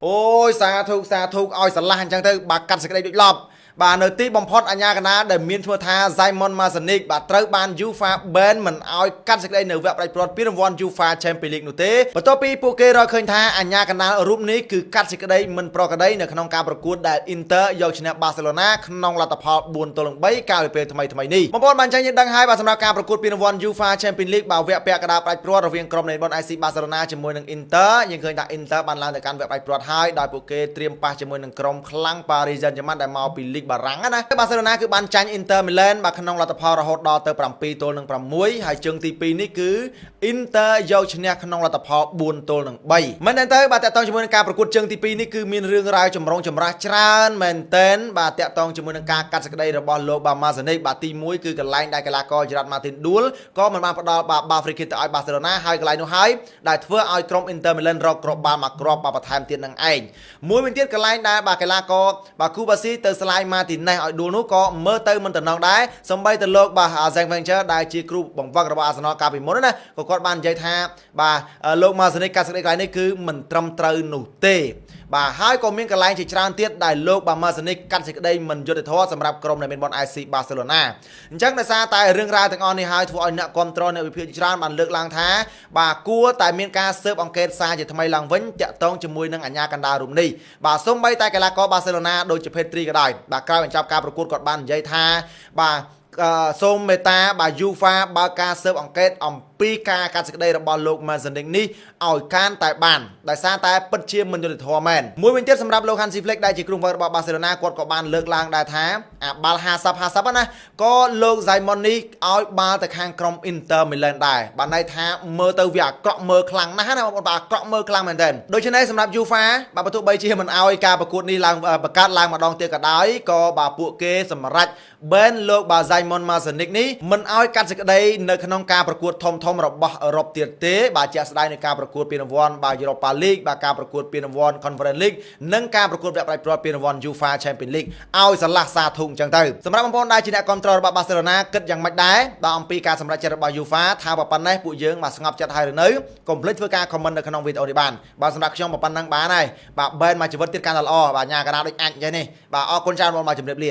Ôi xa thục ôi sẵn là chẳng thư bà cắt sạch đây được lọp bà nơi tí bóng phót anh nha cái ná để miên thua tha Simon Masonic bà trâu ban Ufa bên mình ôi cắt sạch đây nửa vẹp đại prot biết one Ufa Champions League nụ tế và topi poke rồi khơi tha anh nha cái ná ở rúp ní cứ cắt sạch đây mình pro cái đây nè khăn caประกวด đại Inter do china Barcelona khăn là tập hợp buồn tổ lượng bấy cao về thầm mày ní bóng phót bàn tranh đăng hai bà sẵn caประกวดbiết one Ufa Champions League bảo vệ bè cái đá đại prot rồi viênក្រុម này bọn IC Barcelona chỉ môi nâng Inter nhưng khơi đã Inter bàn làm tại căn vệ đại prot hai đại poke triêm pa chỉ môi nângក្រុម ខ្លាំង Paris Saint-Germain ដែលមកពី League បារាំងណា Barcelona គឺបានចាញ់ Inter Milan បាទក្នុងលទ្ធផលរហូតដល់ទៅ7ទល់នឹង6ហើយជើងទី2នេះគឺ Inter យកឈ្នះក្នុងលទ្ធផល4ទល់នឹង3មែនតើបាទតាក់ទងជាមួយនឹងការប្រកួតជើងទី2នេះគឺមានរឿងរ៉ាវចម្រូងចម្រាសច្រើនមែនទែនបាទតាក់ទងជាមួយនឹងការកាត់សេចក្តីរបស់លោក Masonic បាទទី1គឺកន្លែងដែលកីឡាករ Gerard Martin Dul ក៏មិនបានផ្ដល់បាល់ free kick ទៅឲ្យ Barcelona ហើយកន្លែងនោះហើយដែលធ្វើឲ្យក្រុម Inter Milan រកគ្រាប់បាល់មកគ្រាប់បន្ថែមទៀតនឹងឯងមួយវិញទៀតកន្លែងដែលបាទកីឡាករបាទ Kubasi ទៅស្លាយ Martinez ឲ្យដួលនោះក៏មើលទៅមិនតំណងដែរសម្បីទៅលោកបាទ Arsene Wenger ដែលជាគ្រូបង្វឹករបស់ Arsenal កាលពីមុនណាក៏គាត់បាននិយាយថាបាទលោក Masonic កាត់សេចក្តីកន្លែងនេះគឺមិនត្រឹមត្រូវនោះទេបាទហើយក៏មានកន្លែងជាច្រើនទៀតដែលលោក Masonic កាត់សេចក្តីមិនយុត្តិធម៌សម្រាប់ក្រុមដែលមានបន IC Barcelona អញ្ចឹងដោយសារតែរឿងរ៉ាវទាំងអស់នេះហើយធ្វើឲ្យអ្នកគ្រប់គ្រងអ្នកវិភាគច្រើនបានលើកឡើងថាបាទគួរតែមានការស៊ើបអង្កេតសារជាថ្មីឡើងវិញតាក់ទងជាមួយនឹងអាជ្ញាកណ្ដាលរូបនេះបាទសូម្បីតែកីឡាករ Barcelona ដូចជា Pedri ក៏ដោយបាទក្រោយបញ្ចប់ការប្រកួតគាត់បាននិយាយថាបាទសូមមេត្តាបាទ UEFA បើកការស៊ើបអង្កេតអំពីការកាត់សេចក្តីរបស់លោក Masonic នេះឲ្យកាន់តែបានដោយសារតែពិតជាមិនយុត្តិធម៌មែនមួយវិញទៀតសម្រាប់លោក Hansi Flick ដែលជាគ្រូបង្វឹករបស់ Barcelona គាត់ក៏បានលើកឡើងដែរថាអាបាល់ 50-50 ណាក៏លោក Simon នេះឲ្យបាល់ទៅខាងក្រុម Inter Milan ដែរបានន័យថាមើលទៅវាអាក្រក់មើលខ្លាំងណាស់ណាបងប្អូនបាទអាក្រក់មើលខ្លាំងមែនទែនដូច្នេះសម្រាប់ UEFA បាទបើទោះបីជាមិនឲ្យការប្រកួតនេះឡើងបង្កើតឡើងម្ដងទៀតក៏ដោយក៏បាទពួកគេសម្រេចបែនលោកបាទ Simon Masonic នេះមិនឲ្យកាត់សេចក្តីនៅក្នុងការប្រកួតធំរបស់អឺរ៉ុបទៀតទេបាទជាក់ស្ដែងនៃការប្រកួតពានរង្វាន់បាទ Europa League បាទការប្រកួតពានរង្វាន់ Conference League និងការប្រកួតវគ្គផ្ដាច់ព្រាត់ពានរង្វាន់ UEFA Champions League ឲ្យស្រឡះសាធុអញ្ចឹងទៅសម្រាប់បងប្អូនដែលជាអ្នកគ្រប់គ្រងរបស់ Barcelona គិតយ៉ាងម៉េចដែរបាទអំពីការសម្រេចចិត្តរបស់ UEFA ថាប៉ុណ្ណេះពួកយើងបាទស្ងប់ចិត្តហើយឬនៅកុំភ្លេចធ្វើការ comment នៅក្នុងវីដេអូនេះបានបាទសម្រាប់ខ្ញុំប៉ុណ្ណឹងបានហើយបាទបែនមកជីវិតទៀតកាន់តែល្អបាទញ៉ាកាណាដូចអាចអញ្ចឹងនេះបាទអរគុណច្រើនបងមកជម្រាបលា